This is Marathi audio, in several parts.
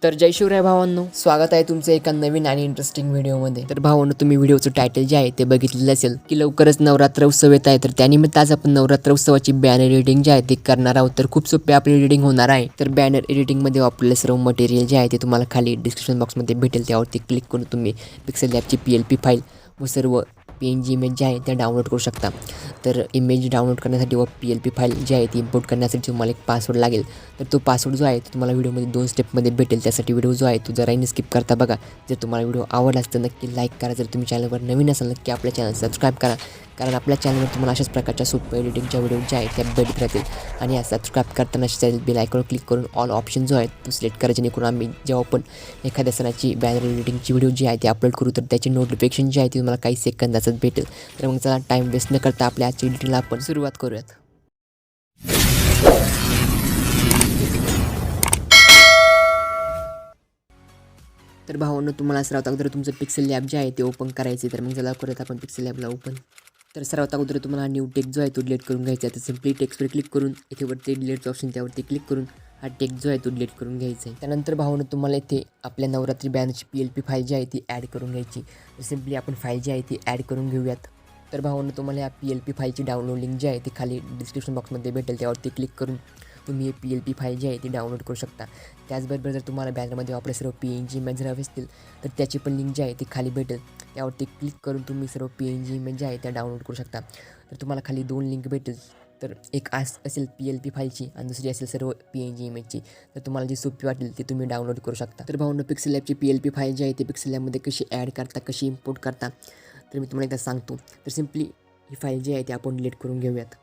तर जय शिवराय भावांनो, स्वागत आहे तुमचं एका नवीन आणि इंटरेस्टिंग व्हिडिओमध्ये. तर भावांनो, तुम्ही व्हिडिओचं टायटल जे आहे ते बघितलेलं असेल की लवकरच नवरात्र उत्सव येत आहे. तर त्यानिमित्त आज आपण नवरात्र उत्सवाची बॅनर एडिटिंग जे आहे ते करणार आहोत. तर खूप सोपी आपली एडिटिंग होणार आहे. तर बॅनर एडिटिंगमध्ये वापरलेलं सर्व मटेरियल जे आहे ते तुम्हाला खाली डिस्क्रिप्शन बॉक्समध्ये भेटेल. त्यावरती क्लिक करून तुम्ही पिक्सल लॅबची PLP फाईल व सर्व PNG इमेज जे आहे त्या डाउनलोड करू शकता. तर इमेज डाउनलोड करण्यासाठी व PLP फाईल जी आहे ती इम्पोर्ट करण्यासाठी तुम्हाला एक पासवर्ड लागेल. तर तो पासवर्ड जो आहे तो तुम्हाला व्हिडिओमध्ये 2 स्टेपमध्ये भेटेल. त्यासाठी व्हिडिओ जो आहे तो जराही स्किप करता बघा. जर तुम्हाला व्हिडिओ आवडला तर नक्की लाईक करा. जर तुम्ही चॅनलवर नवीन असाल नक्की आपल्या चॅनल सबस्क्राईब करा, कारण आपल्या चॅनलवर तुम्हाला अशाच प्रकारच्या सोप्या एडिटिंगच्या व्हिडिओ ज्या आहेत त्या भेटत राहतील. आणि या सबस्क्राईब करताना शेजारील बेल आयकॉनवर क्लिक करून ऑल ऑप्शन जो आहे तो सिलेक्ट करा, जेणेकरून आम्ही जेव्हा पण एखाद्या सणाची बॅनर एडिटिंगची व्हिडिओ जी आहे ती अपलोड करू तर त्याची नोटिफिकेशन जी आहे ती तुम्हाला काही सेकंदातच भेटेल. तर मग चला टाईम वेस्ट न करता आपल्या आजच्या एडिटिंगला आपण सुरुवात करूयात. तर भावांनो, तुम्हाला सर्वात अगोदर तुमचं पिक्सल लॅब जे आहे ते ओपन करायचे. तर मग चला करूयात आपण पिक्सल लॅबला ओपन. तर सर्वात अगोदर तुम्हाला न्यू टेक्स्ट जो आहे तो डिलीट करून घ्यायचा आहे. तर सिम्पली टेक्स्टवर क्लिक करून इथे वरती डिलीटचं ऑप्शन त्यावरती क्लिक करून हा टेक्स्ट जो आहे तो डिलीट करून घ्यायचा आहे. त्यानंतर भावांनो, तुम्हाला इथे आपल्या नवरात्री बॅनरची PLP फाईल जी आहे ती ॲड करून घ्यायची. तर सिम्पली आपण फाईल जी आहे ती ॲड करून घेऊयात. तर भावांनो, तुम्हाला या PLP फाईलची डाउनलोड लिंक जी आहे ती खाली डिस्क्रिप्शन बॉक्समध्ये भेटेल. त्यावरती क्लिक करून तुम्ही ही PLP फाईल जी आहे ती डाउनलोड करू शकता. त्याचबरोबर जर तुम्हाला बॅनरमध्ये आपले सर्व PNG इमेज हवे असतील तर त्याची पण लिंक जी आहे ती खाली भेटेल. त्यावरती क्लिक करून तुम्ही सर्व PNG इमेज जे आहे त्या डाउनलोड करू शकता. तर तुम्हाला खाली 2 लिंक भेटेल. तर एक असेल PLP फाईलची आणि दुसरी असेल सर्व PNG इमेजची. तर तुम्हाला जी सोपी वाटेल ती तुम्ही डाउनलोड करू शकता. तर भावांनो, पिक्सल लॅबची PLP फाईल जी आहे ती पिक्सल लॅबमध्ये कशी ॲड करता, कशी इम्पोर्ट करता तर मी तुम्हाला एकदा सांगतो. तर सिम्पली ही फाईल जी आहे ती आपण डिलीट करून घेऊयात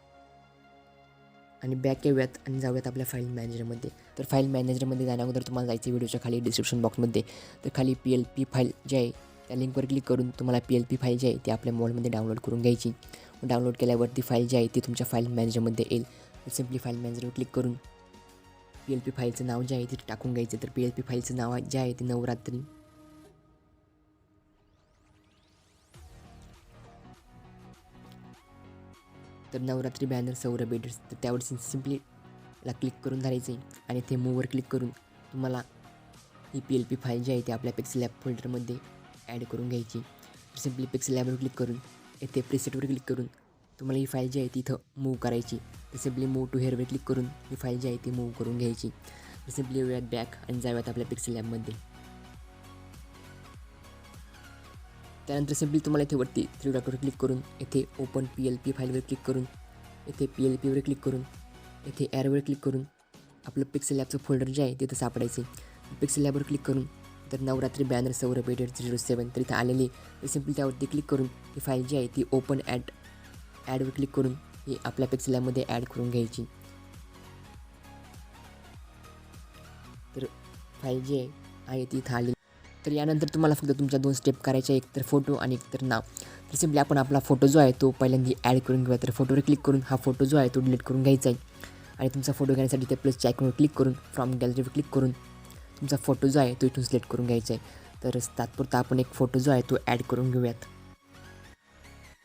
आणि बॅक येऊयात आणि जाऊयात आपल्या फाईल मॅनेजरमध्ये. तर फाईल मॅनेजरमध्ये जाण्या अगोदर तुम्हाला जायचं व्हिडिओच्या खाली डिस्क्रिप्शन बॉक्समध्ये. तर खाली PLP फाईल जी आहे त्या लिंकवर क्लिक करून तुम्हाला PLP फाईल जी आहे ती आपल्या मोबाईलमध्ये डाउनलोड करून घ्यायची. डाउनलोड केल्यावरती फाईल जी आहे ती तुमच्या फाईल मॅनेजरमध्ये येईल. तर सिम्पली फाईल मॅनेजरवर क्लिक करून PLP फाईलचं नाव जे आहे ते टाकून घ्यायचं. तर PLP फाईलचं नाव जे आहे ते नवरात्री. तर नवरात्री बॅनर सौरभ एडिट्स. तर त्यावर सिम्पली ला क्लिक करून धरायचं आहे आणि ते मूववर क्लिक करून तुम्हाला ही PLP फाईल जी आहे ती आपल्या पिक्सल लॅब फोल्डरमध्ये ॲड करून घ्यायची. तर सिम्पली पिक्सल लॅबवर क्लिक करून येथे प्रीसेटवर क्लिक करून तुम्हाला ही फाईल जी आहे ती इथं मूव्ह करायची. तर सिम्पली मूव्ह टू हेअरवर क्लिक करून ही फाईल जी आहे ती मूव्ह करून घ्यायची. तर सिम्पली येऊयात बॅक आणि जाऊयात आपल्या पिक्सल लॅबमध्ये. त्यानंतर सिम्पली तुम्हाला इथे वरती 3 डॉटवर क्लिक करून येथे ओपन PLP फाईलवर क्लिक करून येथे PLPवर क्लिक करून येथे ॲरोवर क्लिक करून आपलं पिक्सल लॅबचं फोल्डर जे आहे तिथं सापडायचे. पिक्सल लॅबवर क्लिक करून तर नवरात्री बॅनर SaurabhEdit's 07 तर इथं आलेली. तर सिम्पली त्यावरती क्लिक करून ही फाईल जी आहे ती ओपन ॲडवर क्लिक करून ही आपल्या पिक्सल लॅबमध्ये ॲड करून घ्यायची. तर फाईल जी आहे ती इथं आलेली. तर यानंतर तुम्हाला फक्त तुमच्या 2 स्टेप करायच्या, एक तर फोटो आणि एक तर नाव. तर सिम्पली आपण आपला फोटो जो आहे तो पहिल्यांदा ॲड करून घेऊया. तर फोटोवर क्लिक करून हा फोटो जो आहे तो डिलीट करून घ्यायचा आहे आणि तुमचा फोटो घेण्यासाठी ते प्लसच्या आयकॉनवर क्लिक करून फ्रॉम गॅलरीवर क्लिक करून तुमचा फोटो जो आहे तो इथून सिलेक्ट करून घ्यायचा आहे. तर तात्पुरता आपण एक फोटो जो आहे तो ॲड करून घेऊयात.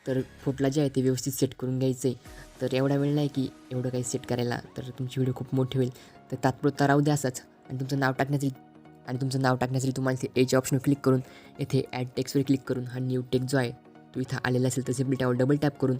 तर फोटोला जे आहे ते व्यवस्थित सेट करून घ्यायचं आहे. तर एवढा वेळ नाही की एवढं काही सेट करायला, तर तुमची व्हिडिओ खूप मोठी होईल. तर तात्पुरता राहू द्या असंच. आणि तुमचं नाव टाकण्यासाठी तुम्हाला इथे एज ऑप्शनवर क्लिक करून येथे ॲड टेक्स्टवर क्लिक करून हा न्यू टेक्स्ट जो आहे तो इथं आलेला असेल तर सिम्पली त्यावर डबल टॅप करून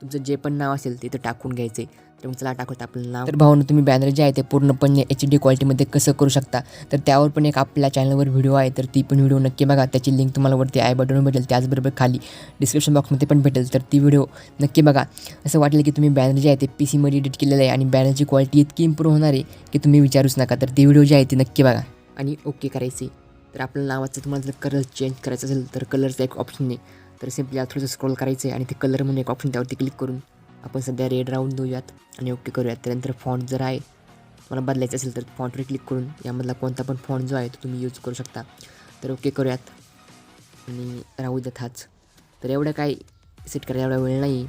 तुमचं जे पण नाव असेल ते इथं टाकून घ्यायचं आहे. तर मग चला टाकत आपलं नाव. तर भावांनो, तुम्ही बॅनर जे आहे ते पूर्णपणे HD क्वालिटीमध्ये कसं करू शकता तर त्यावर पण एक आपल्या चॅनलवर व्हिडिओ आहे. तर ती पण व्हिडिओ नक्की बघा. त्याची लिंक तुम्हाला वरती आय बटनवर भेटेल, त्याचबरोबर खाली डिस्क्रिप्शन बॉक्समध्ये पण भेटेल. तर ती व्हिडिओ नक्की बघा. असं वाटलं की तुम्ही बॅनर जे आहे ते PCमध्ये एडिट केलेलं आहे आणि बॅनरची क्वालिटी इतकी इम्प्रूव्ह होणार आहे की तुम्ही विचारूच नका. तर ती व्हिडिओ जी आहे ती नक्की बघा आणि ओके करायची. तर आपल्या नावाचं तुम्हाला जर कलर चेंज करायचं असेल तर कलरचा एक ऑप्शन आहे. तर सिम्पली थोडंसं स्क्रॉल करायचं आहे आणि ते कलर म्हणून एक ऑप्शन त्यावरती क्लिक करून आपण सध्या रेड राहून देऊयात आणि ओके करूयात. त्यानंतर फॉन्ट जर आहे तुम्हाला बदलायचं असेल तर फॉन्टवर क्लिक करून यामधला कोणता पण फॉन्ट जो आहे तो तुम्ही यूज करू शकता. तर ओके करूयात आणि राहू द्यात हाच. तर एवढं काय सेट करायला एवढा वेळ नाही.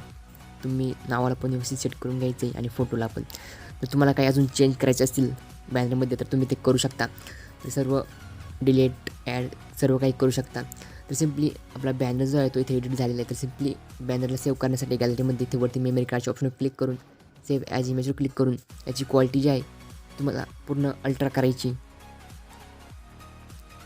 तुम्ही नावाला पण व्यवस्थित सेट करून घ्यायचं आहे आणि फोटोला पण. तर तुम्हाला काही अजून चेंज करायचे असतील बॅनरमध्ये तर तुम्ही ते करू शकता. ते सर्व डिलीट ॲड सर्व काही करू शकता. तर सिम्पली आपला बॅनर जो आहे तो इथे एडिट झालेला आहे. तर सिम्पली बॅनरला सेव्ह करण्यासाठी गॅलरीमध्ये इथे वरती मेमरी कार्डच्या ऑप्शनवर क्लिक करून सेव्ह ॲज इमेजवर क्लिक करून याची क्वालिटी जी आहे तुम्हाला पूर्ण अल्ट्रा करायची.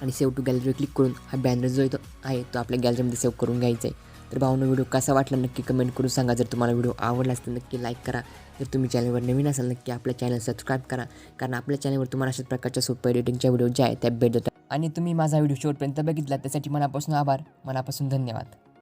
आणि सेव्ह टू गॅलरीवर क्लिक करून हा बॅनर जो आहे तो आपल्या गॅलरीमध्ये सेव्ह करून घ्यायचा आहे. तर भावनो व्हिडिओ कसा वाटला नक्की कमेंट करून सांगा. जर तुम्हाला व्हिडिओ आवडला असेल तर नक्की लाईक करा. जर तुम्ही चॅनलवर नवीन असाल नक्की आपल्या चॅनल सबस्क्राईब करा, कारण आपल्या चॅनलवर तुम्हाला अशाच प्रकारच्या सोप्या एडिटिंगच्या व्हिडिओ ज्या आहेत त्या भेट देतात. आणि तुम्ही माझा व्हिडिओ शेवटपर्यंत बघितला त्यासाठी मनापासून आभार, मनापासून धन्यवाद.